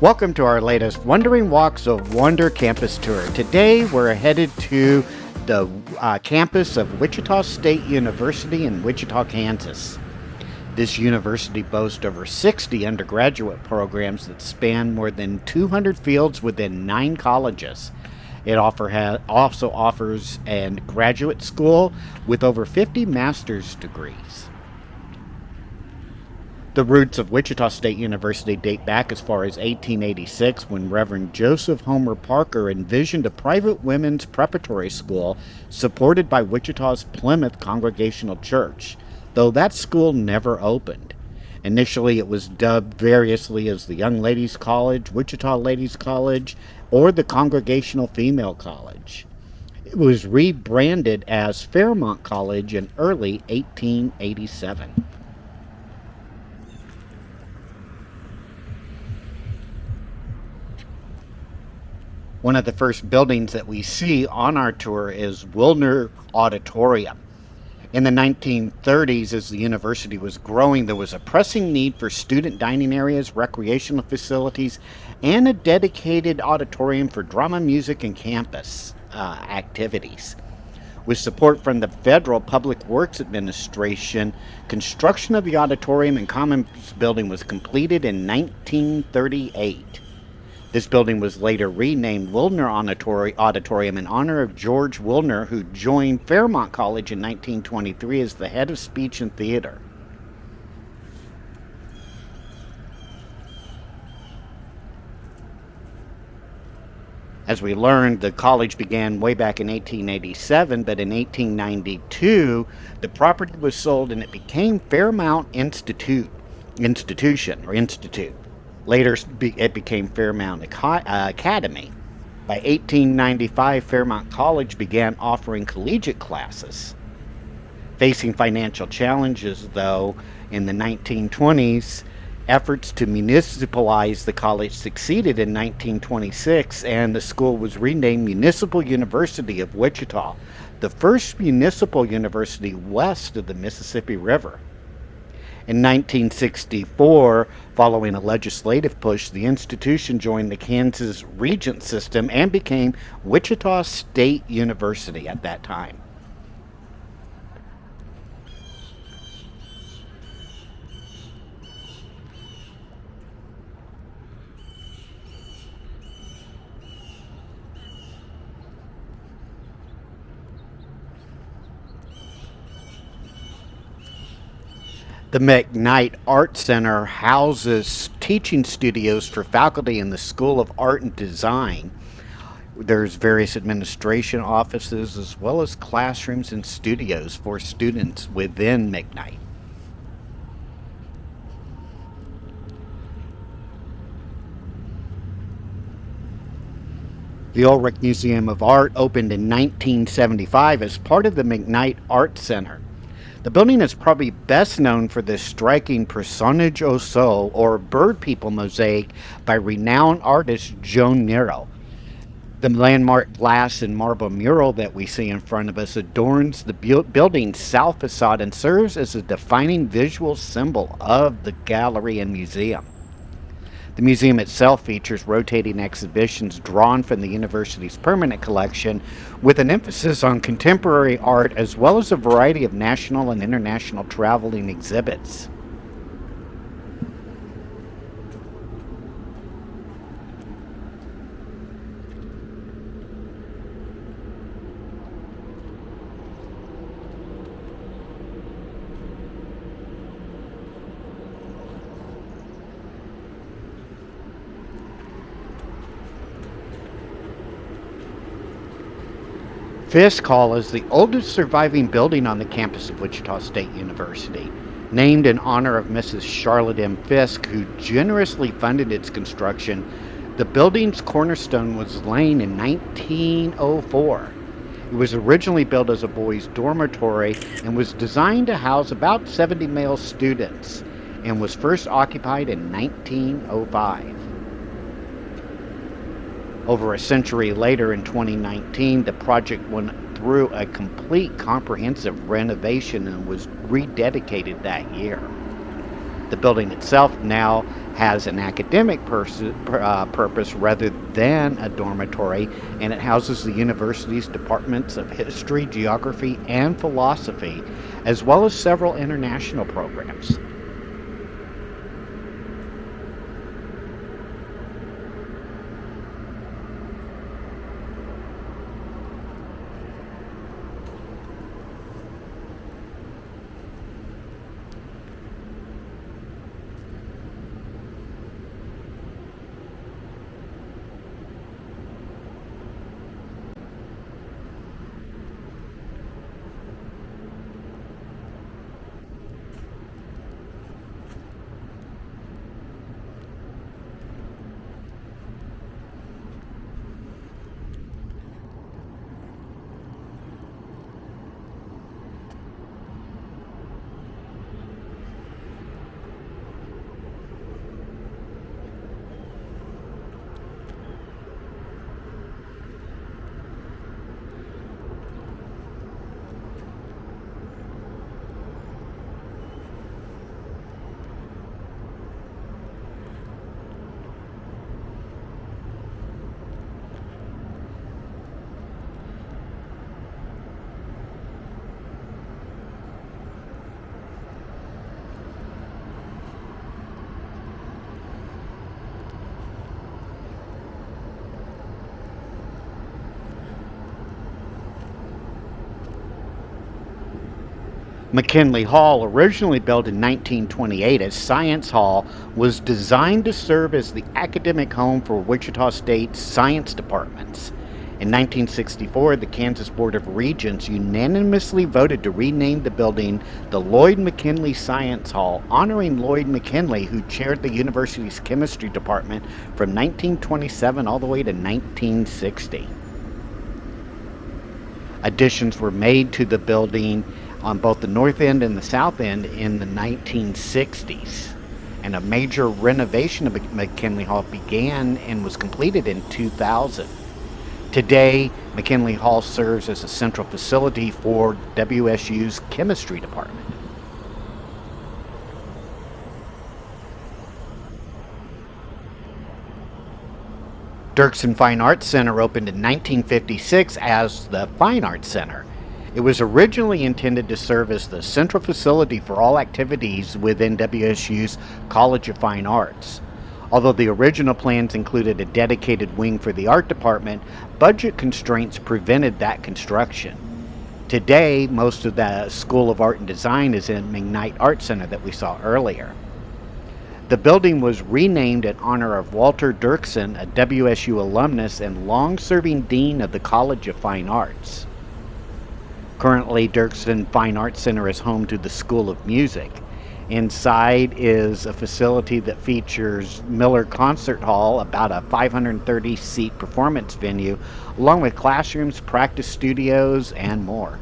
Welcome to our latest Wandering Walks of Wonder campus tour. Today we're headed to the campus of Wichita State University in Wichita, Kansas. This university boasts over 60 undergraduate programs that span more than 200 fields within 9 colleges. It also offers a graduate school with over 50 master's degrees. The roots of Wichita State University date back as far as 1886 when Reverend Joseph Homer Parker envisioned a private women's preparatory school supported by Wichita's Plymouth Congregational Church, though that school never opened. Initially it was dubbed variously as the Young Ladies College, Wichita Ladies College, or the Congregational Female College. It was rebranded as Fairmont College in early 1887. One of the first buildings that we see on our tour is Wilner Auditorium. In the 1930s, as the university was growing, there was a pressing need for student dining areas, recreational facilities, and a dedicated auditorium for drama, music, and campus activities. With support from the Federal Public Works Administration, construction of the auditorium and commons building was completed in 1938. This building was later renamed Wilner Auditorium in honor of George Wilner, who joined Fairmont College in 1923 as the head of speech and theater. As we learned, the college began way back in 1887, but in 1892, the property was sold and it became Fairmont Institute. Later, it became Fairmont Academy. By 1895, Fairmont College began offering collegiate classes. Facing financial challenges, though, in the 1920s, efforts to municipalize the college succeeded in 1926, and the school was renamed Municipal University of Wichita, the first municipal university west of the Mississippi River. In 1964, following a legislative push, the institution joined the Kansas Regent system and became Wichita State University at that time. The McKnight Art Center houses teaching studios for faculty in the School of Art and Design. There's various administration offices as well as classrooms and studios for students within McKnight. The Ulrich Museum of Art opened in 1975 as part of the McKnight Art Center. The building is probably best known for the striking Personage au Sol, or Bird People mosaic by renowned artist Joan Nero. The landmark glass and marble mural that we see in front of us adorns the building's south facade and serves as a defining visual symbol of the gallery and museum. The museum itself features rotating exhibitions drawn from the university's permanent collection with an emphasis on contemporary art as well as a variety of national and international traveling exhibits. Fisk Hall is the oldest surviving building on the campus of Wichita State University. Named in honor of Mrs. Charlotte M. Fisk, who generously funded its construction, the building's cornerstone was laid in 1904. It was originally built as a boys' dormitory and was designed to house about 70 male students and was first occupied in 1905. Over a century later, in 2019, the project went through a complete comprehensive renovation and was rededicated that year. The building itself now has an academic purpose rather than a dormitory, and it houses the university's departments of history, geography, and philosophy, as well as several international programs. McKinley Hall, originally built in 1928 as Science Hall, was designed to serve as the academic home for Wichita State's science departments. In 1964, the Kansas Board of Regents unanimously voted to rename the building the Lloyd McKinley Science Hall, honoring Lloyd McKinley, who chaired the university's chemistry department from 1927 all the way to 1960. Additions were made to the building on both the north end and the south end in the 1960s. And a major renovation of McKinley Hall began and was completed in 2000. Today, McKinley Hall serves as a central facility for WSU's chemistry department. Dirksen Fine Arts Center opened in 1956 as the Fine Arts Center. It was originally intended to serve as the central facility for all activities within WSU's College of Fine Arts. Although the original plans included a dedicated wing for the art department, budget constraints prevented that construction. Today, most of the School of Art and Design is in McKnight Art Center that we saw earlier. The building was renamed in honor of Walter Dirksen, a WSU alumnus and long-serving dean of the College of Fine Arts. Currently, Dirksen Fine Arts Center is home to the School of Music. Inside is a facility that features Miller Concert Hall, about a 530-seat performance venue, along with classrooms, practice studios, and more.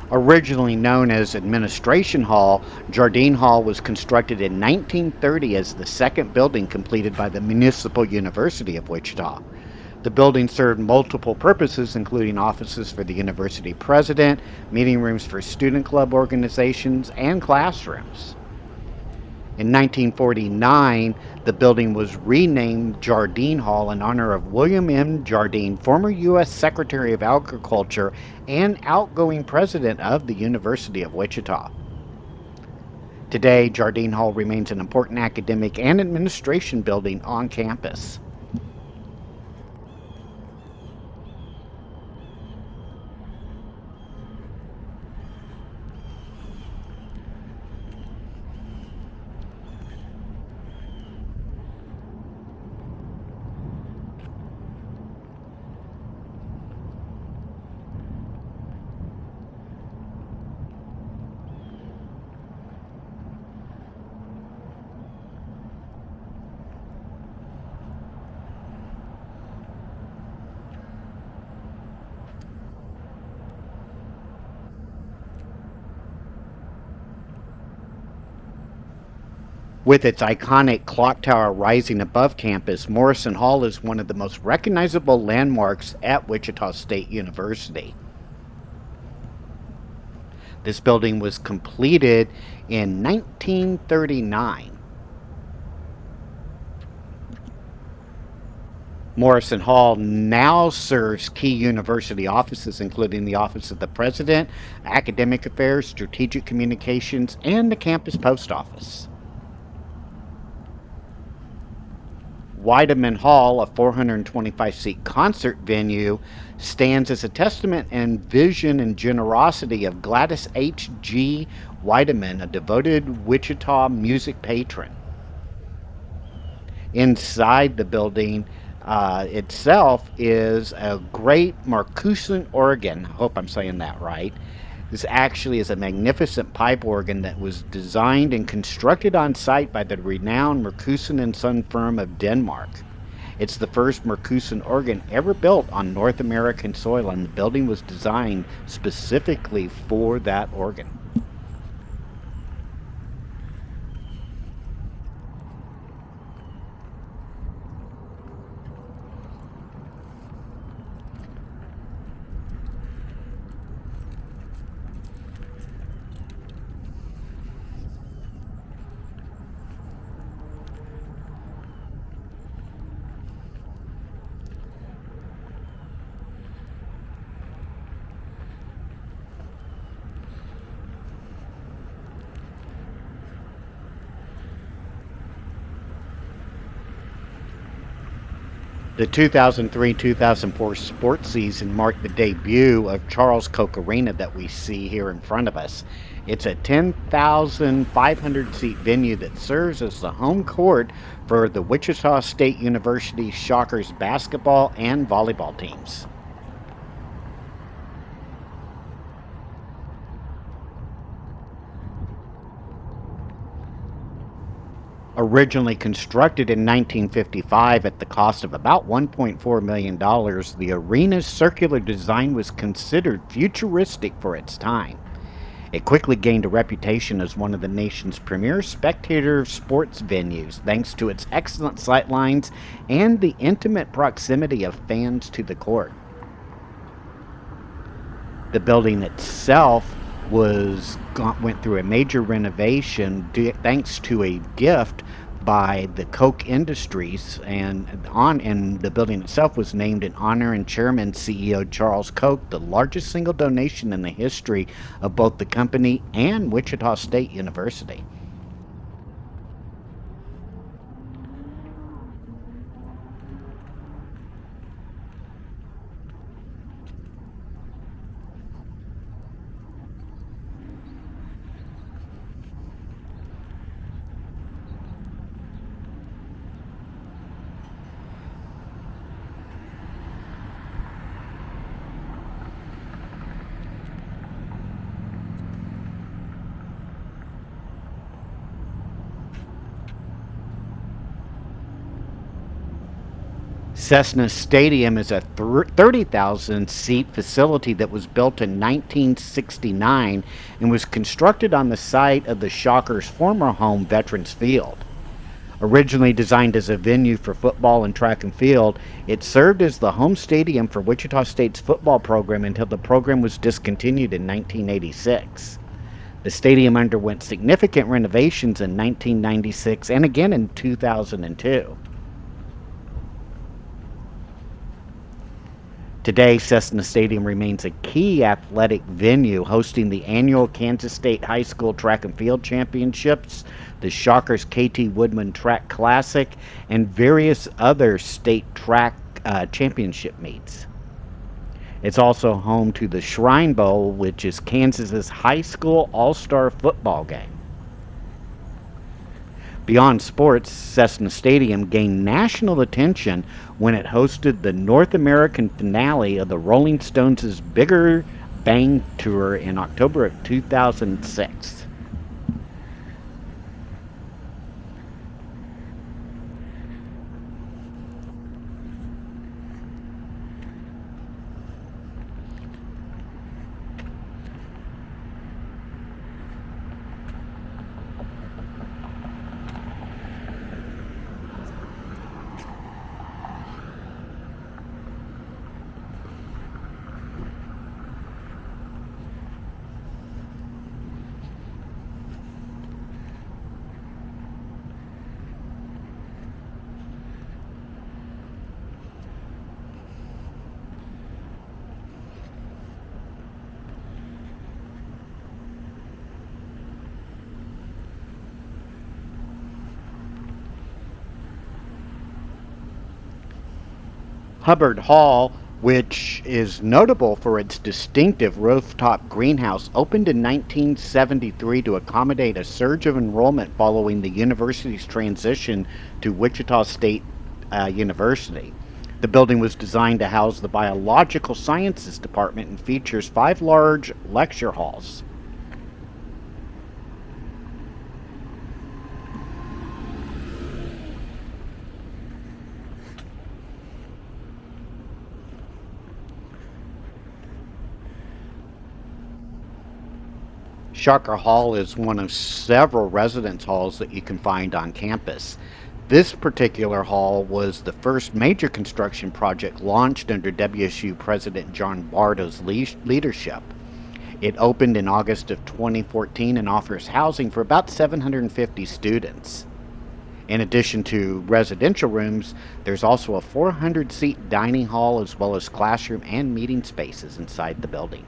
Originally known as Administration Hall, Jardine Hall was constructed in 1930 as the second building completed by the Municipal University of Wichita. The building served multiple purposes, including offices for the university president, meeting rooms for student club organizations, and classrooms. In 1949, the building was renamed Jardine Hall in honor of William M. Jardine, former U.S. Secretary of Agriculture and outgoing president of the University of Wichita. Today, Jardine Hall remains an important academic and administration building on campus. With its iconic clock tower rising above campus, Morrison Hall is one of the most recognizable landmarks at Wichita State University. This building was completed in 1939. Morrison Hall now serves key university offices, including the Office of the President, Academic Affairs, Strategic Communications, and the campus post office. Weideman Hall, a 425-seat concert venue, stands as a testament and vision and generosity of Gladys H. G. Weideman, a devoted Wichita music patron. Inside the building itself is a great Marcusan organ. I hope I'm saying that right. This actually is a magnificent pipe organ that was designed and constructed on site by the renowned Marcusan and Son firm of Denmark. It's the first Marcusan organ ever built on North American soil, and the building was designed specifically for that organ. The 2003-2004 sports season marked the debut of Charles Koch Arena that we see here in front of us. It's a 10,500 seat venue that serves as the home court for the Wichita State University Shockers basketball and volleyball teams. Originally constructed in 1955 at the cost of about $1.4 million, the arena's circular design was considered futuristic for its time. It quickly gained a reputation as one of the nation's premier spectator sports venues, thanks to its excellent sightlines and the intimate proximity of fans to the court. The building itself went through a major renovation thanks to a gift by the Koch Industries, and the building itself was named in honor and Chairman CEO Charles Koch, the largest single donation in the history of both the company and Wichita State University. Cessna Stadium is a 30,000 seat facility that was built in 1969 and was constructed on the site of the Shockers' former home, Veterans Field. Originally designed as a venue for football and track and field, it served as the home stadium for Wichita State's football program until the program was discontinued in 1986. The stadium underwent significant renovations in 1996 and again in 2002. Today, Cessna Stadium remains a key athletic venue, hosting the annual Kansas State High School Track and Field Championships, the Shockers KT Woodman Track Classic, and various other state track championship meets. It's also home to the Shrine Bowl, which is Kansas's high school all-star football game. Beyond sports, Cessna Stadium gained national attention when it hosted the North American finale of the Rolling Stones' Bigger Bang Tour in October of 2006. Hubbard Hall, which is notable for its distinctive rooftop greenhouse, opened in 1973 to accommodate a surge of enrollment following the university's transition to Wichita State University. The building was designed to house the Biological Sciences Department and features 5 large lecture halls. Shocker Hall is one of several residence halls that you can find on campus. This particular hall was the first major construction project launched under WSU President John Bartow's leadership. It opened in August of 2014 and offers housing for about 750 students. In addition to residential rooms, there's also a 400-seat dining hall as well as classroom and meeting spaces inside the building.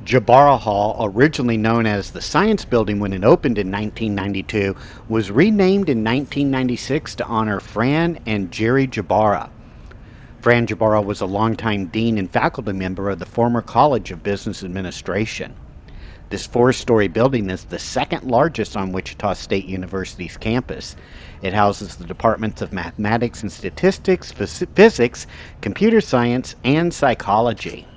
Jabara Hall, originally known as the Science Building when it opened in 1992, was renamed in 1996 to honor Fran and Jerry Jabara. Fran Jabara was a longtime dean and faculty member of the former College of Business Administration. This 4-story building is the second largest on Wichita State University's campus. It houses the departments of mathematics and statistics, physics, computer science, and psychology.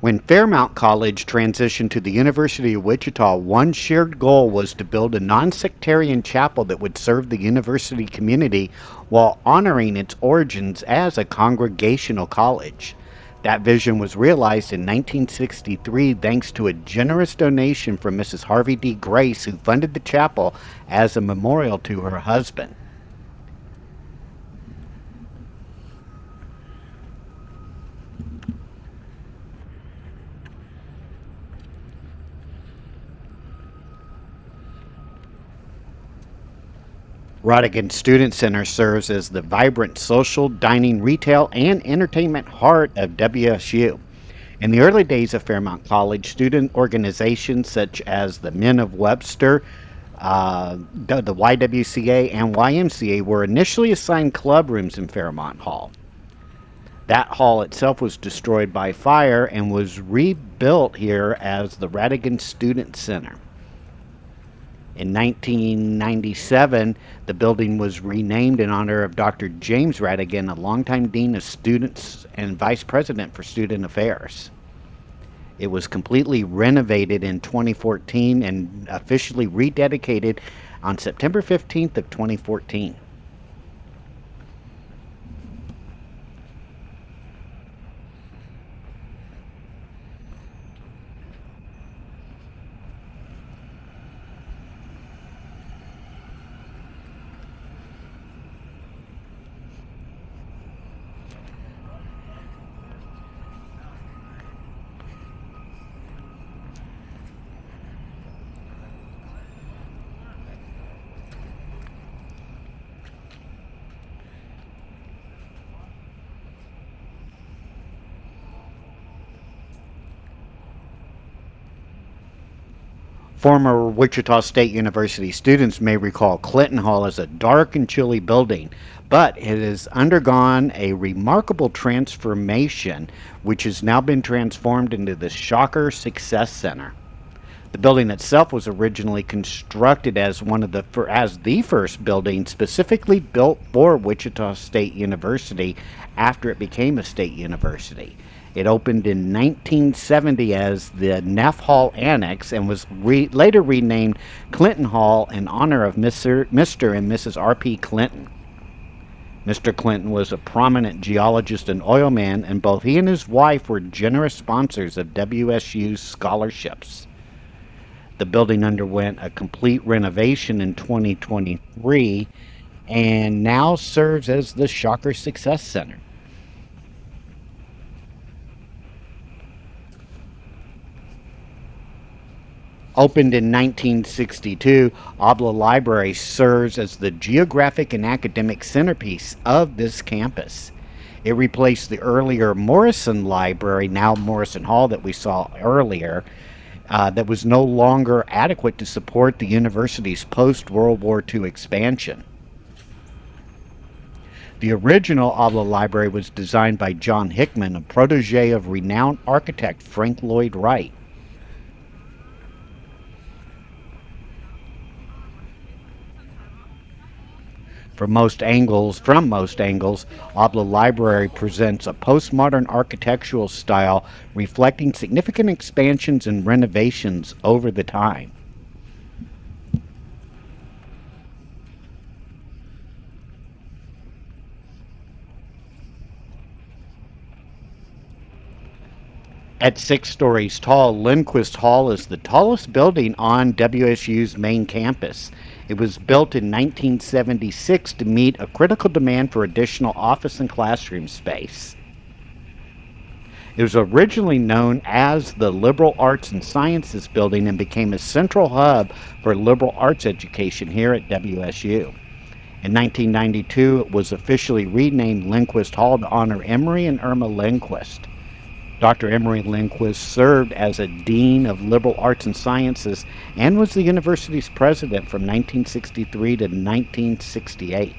When Fairmount College transitioned to the University of Wichita, one shared goal was to build a non-sectarian chapel that would serve the university community while honoring its origins as a congregational college. That vision was realized in 1963 thanks to a generous donation from Mrs. Harvey D. Grace, who funded the chapel as a memorial to her husband. Rhatigan Student Center serves as the vibrant social, dining, retail, and entertainment heart of WSU. In the early days of Fairmont College, student organizations such as the Men of Webster, the YWCA, and YMCA were initially assigned club rooms in Fairmont Hall. That hall itself was destroyed by fire and was rebuilt here as the Rhatigan Student Center. In 1997, the building was renamed in honor of Dr. James Rhatigan, a longtime dean of students and vice president for student affairs. It was completely renovated in 2014 and officially rededicated on September 15th of 2014. Former Wichita State University students may recall Clinton Hall as a dark and chilly building, but it has undergone a remarkable transformation, which has now been transformed into the Shocker Success Center. The building itself was originally constructed as as the first building specifically built for Wichita State University after it became a state university. It opened in 1970 as the Neff Hall Annex and was later renamed Clinton Hall in honor of Mr. and Mrs. R.P. Clinton. Mr. Clinton was a prominent geologist and oilman, and both he and his wife were generous sponsors of WSU's scholarships. The building underwent a complete renovation in 2023 and now serves as the Shocker Success Center. Opened in 1962, Obla Library serves as the geographic and academic centerpiece of this campus. It replaced the earlier Morrison Library, now Morrison Hall, that we saw earlier, that was no longer adequate to support the university's post-World War II expansion. The original Obla Library was designed by John Hickman, a protege of renowned architect Frank Lloyd Wright. From most angles, Obla Library presents a postmodern architectural style reflecting significant expansions and renovations over the time. At 6 stories tall, Lindquist Hall is the tallest building on WSU's main campus. It was built in 1976 to meet a critical demand for additional office and classroom space. It was originally known as the Liberal Arts and Sciences Building and became a central hub for liberal arts education here at WSU. In 1992, it was officially renamed Lindquist Hall to honor Emory and Irma Lindquist. Dr. Emory Lindquist served as a Dean of Liberal Arts and Sciences and was the university's president from 1963 to 1968.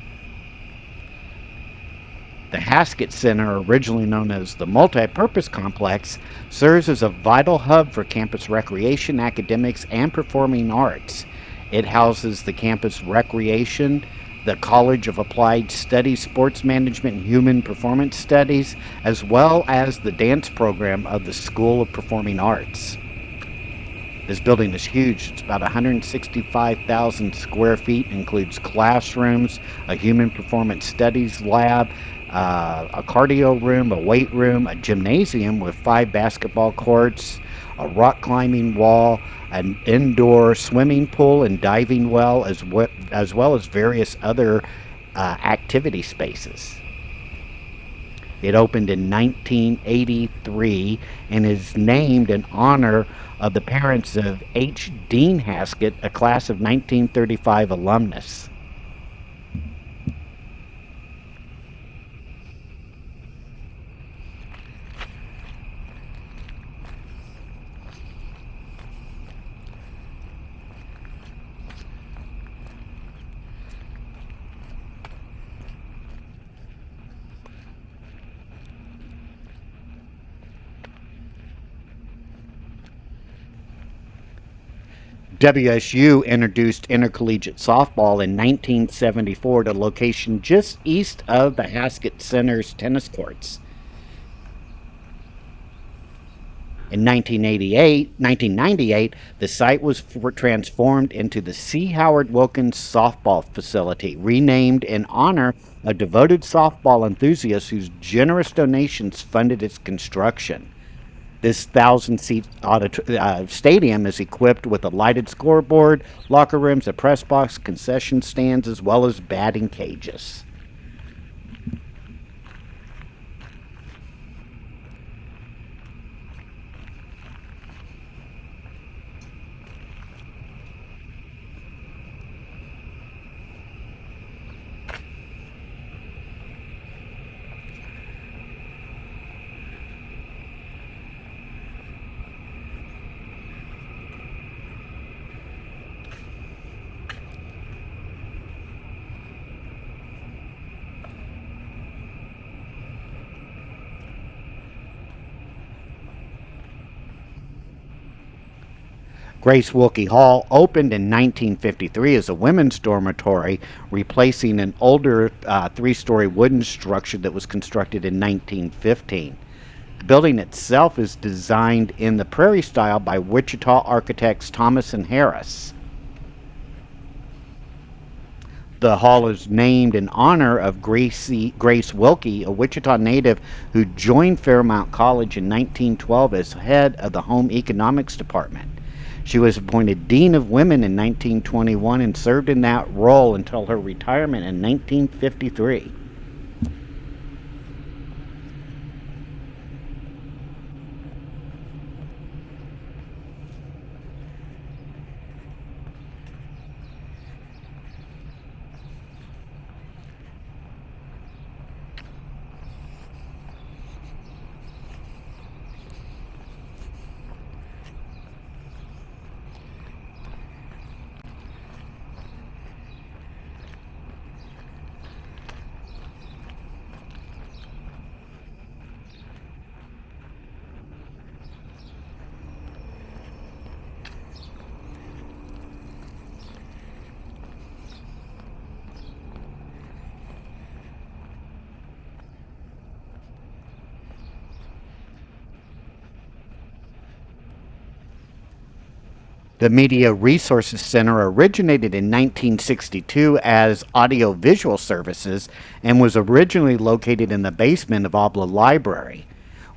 The Haskett Center, originally known as the Multipurpose Complex, serves as a vital hub for campus recreation, academics, and performing arts. It houses the campus recreation, the College of Applied Studies, Sports Management, and Human Performance Studies, as well as the dance program of the School of Performing Arts. This building is huge. It's about 165,000 square feet, includes classrooms, a Human Performance Studies lab, a cardio room, a weight room, a gymnasium with 5 basketball courts, a rock climbing wall, an indoor swimming pool and diving well, as well as various other activity spaces. It opened in 1983 and is named in honor of the parents of H. Dean Haskett, a class of 1935 alumnus. WSU introduced intercollegiate softball in 1974 to a location just east of the Haskett Center's tennis courts. In 1998, the site was transformed into the C. Howard Wilkins Softball Facility, renamed in honor of devoted softball enthusiasts whose generous donations funded its construction. This 1,000-seat stadium is equipped with a lighted scoreboard, locker rooms, a press box, concession stands, as well as batting cages. Grace Wilkie Hall opened in 1953 as a women's dormitory, replacing an older three-story wooden structure that was constructed in 1915. The building itself is designed in the Prairie style by Wichita architects Thomas and Harris. The hall is named in honor of Grace Wilkie, a Wichita native who joined Fairmount College in 1912 as head of the Home Economics Department. She was appointed Dean of Women in 1921 and served in that role until her retirement in 1953. The Media Resources Center originated in 1962 as Audiovisual Services and was originally located in the basement of Obla Library,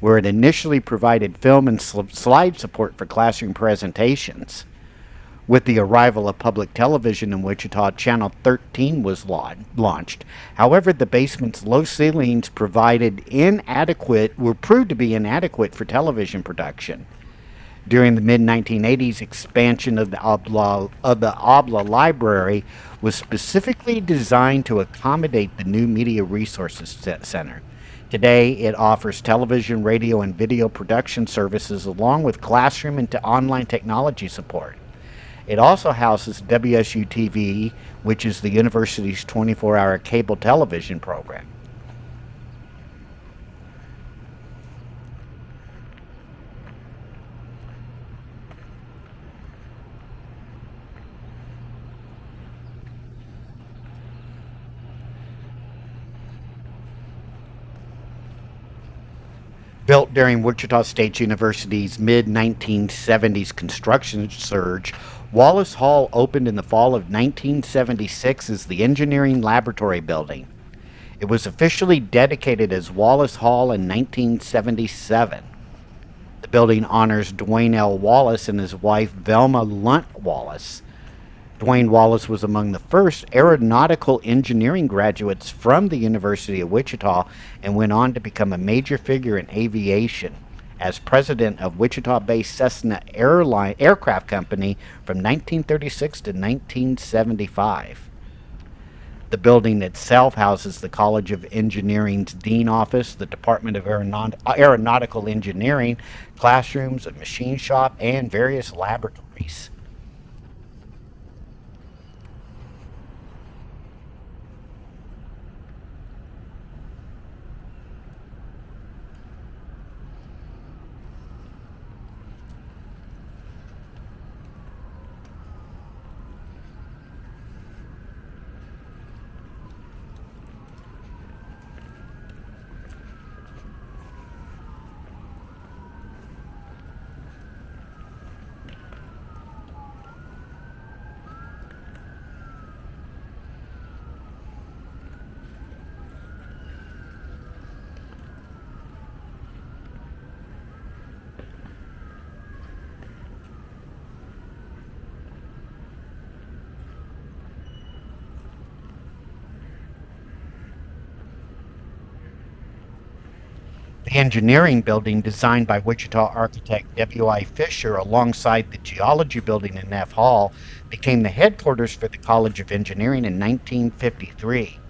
where it initially provided film and slide support for classroom presentations. With the arrival of public television in Wichita, Channel 13 was launched. However, the basement's low ceilings were proved to be inadequate for television production. During the mid-1980s, expansion of the Obla Library was specifically designed to accommodate the new Media Resources Center. Today, it offers television, radio, and video production services along with classroom and online technology support. It also houses WSU TV, which is the university's 24-hour cable television program. Built during Wichita State University's mid-1970s construction surge, Wallace Hall opened in the fall of 1976 as the Engineering Laboratory Building. It was officially dedicated as Wallace Hall in 1977. The building honors Dwayne L. Wallace and his wife Velma Lunt Wallace. Dwayne Wallace was among the first aeronautical engineering graduates from the University of Wichita and went on to become a major figure in aviation as president of Wichita-based Cessna Aircraft Company from 1936 to 1975. The building itself houses the College of Engineering's Dean Office, the Department of Aeronautical Engineering, classrooms, a machine shop, and various laboratories. The engineering building, designed by Wichita architect W.I. Fisher alongside the geology building in Neff Hall, became the headquarters for the College of Engineering in 1953.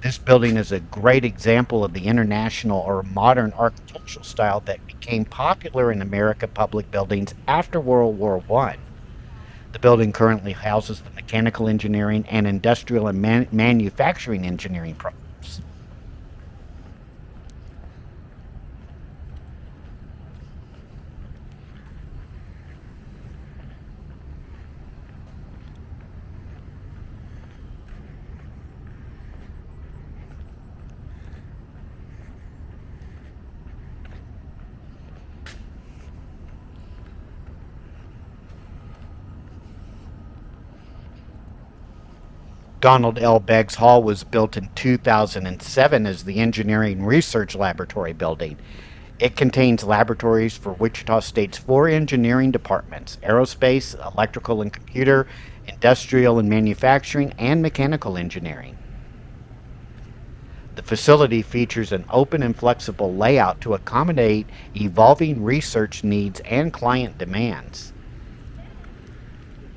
This building is a great example of the international or modern architectural style that became popular in American public buildings after World War I. The building currently houses the mechanical engineering and industrial and manufacturing engineering programs. Donald L. Beggs Hall was built in 2007 as the Engineering Research Laboratory building. It contains laboratories for Wichita State's four engineering departments: aerospace, electrical and computer, industrial and manufacturing, and mechanical engineering. The facility features an open and flexible layout to accommodate evolving research needs and client demands.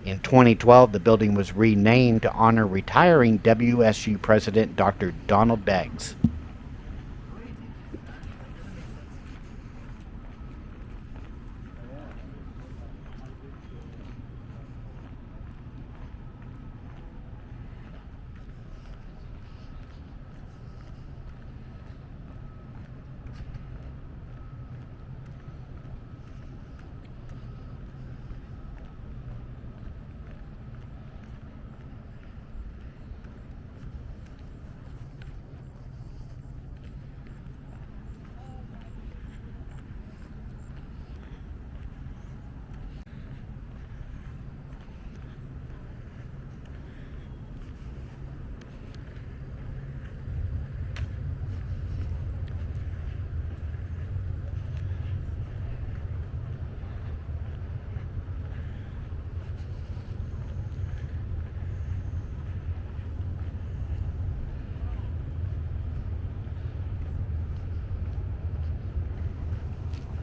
In 2012, the building was renamed to honor retiring WSU President Dr. Donald Beggs.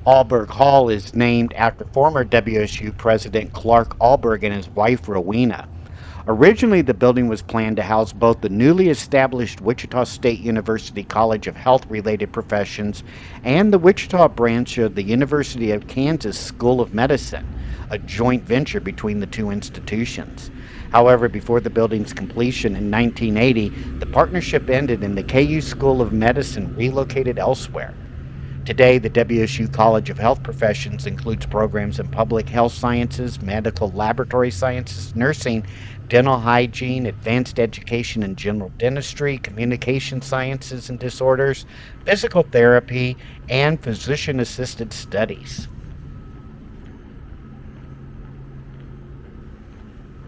Alberg Hall is named after former WSU President Clark Alberg and his wife Rowena. Originally, the building was planned to house both the newly established Wichita State University College of Health Related Professions and the Wichita branch of the University of Kansas School of Medicine, a joint venture between the two institutions. However, before the building's completion in 1980, the partnership ended and the KU School of Medicine relocated elsewhere. Today, the WSU College of Health Professions includes programs in public health sciences, medical laboratory sciences, nursing, dental hygiene, advanced education and general dentistry, communication sciences and disorders, physical therapy, and physician-assisted studies.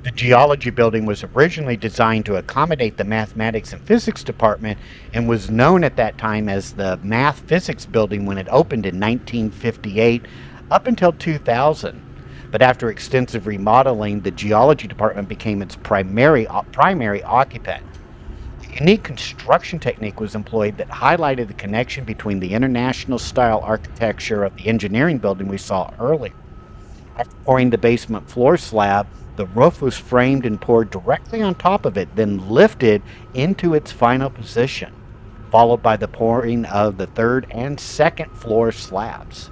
The geology building was originally designed to accommodate the mathematics and physics department and was known at that time as the Math Physics Building when it opened in 1958 up until 2000. But after extensive remodeling, the geology department became its primary occupant. A unique construction technique was employed that highlighted the connection between the international style architecture of the engineering building we saw earlier. After pouring the basement floor slab, the roof was framed and poured directly on top of it, then lifted into its final position, followed by the pouring of the third and second floor slabs.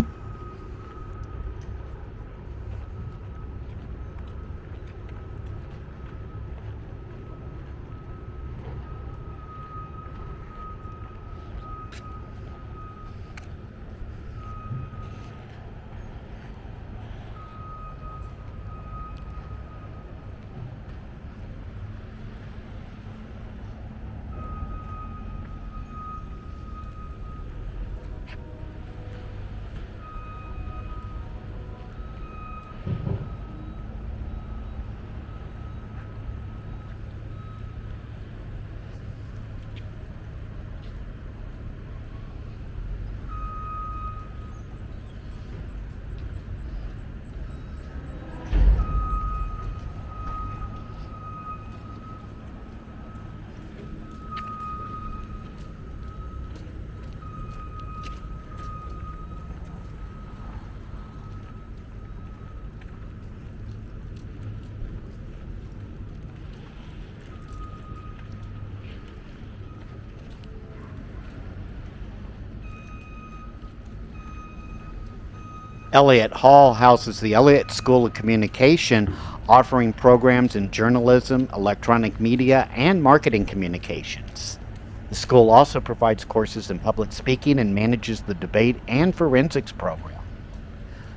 Elliott Hall houses the Elliott School of Communication, offering programs in journalism, electronic media, and marketing communications. The school also provides courses in public speaking and manages the debate and forensics program.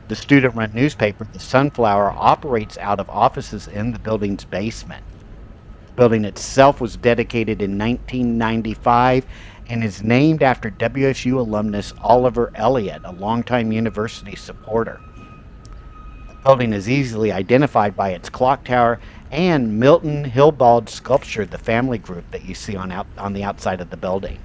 The student run newspaper, The Sunflower, operates out of offices in the building's basement. The building itself was dedicated in 1995 and is named after WSU alumnus Oliver Elliott, a longtime university supporter. The building is easily identified by its clock tower and Milton Hillbald sculpture, the family group that you see on the outside of the building.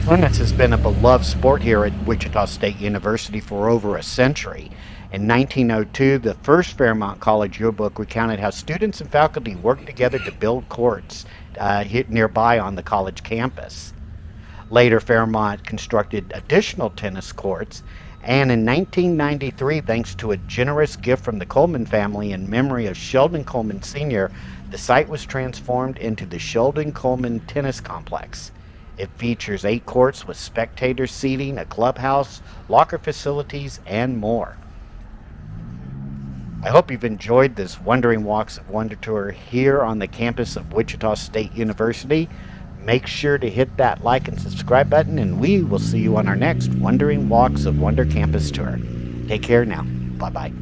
Tennis has been a beloved sport here at Wichita State University for over a century. In 1902, the first Fairmont College yearbook recounted how students and faculty worked together to build courts nearby on the college campus. Later, Fairmont constructed additional tennis courts, and in 1993, thanks to a generous gift from the Coleman family in memory of Sheldon Coleman Sr., the site was transformed into the Sheldon Coleman Tennis Complex. It features 8 courts with spectator seating, a clubhouse, locker facilities, and more. I hope you've enjoyed this Wandering Walks of Wonder tour here on the campus of Wichita State University. Make sure to hit that like and subscribe button, and we will see you on our next Wandering Walks of Wonder campus tour. Take care now. Bye-bye.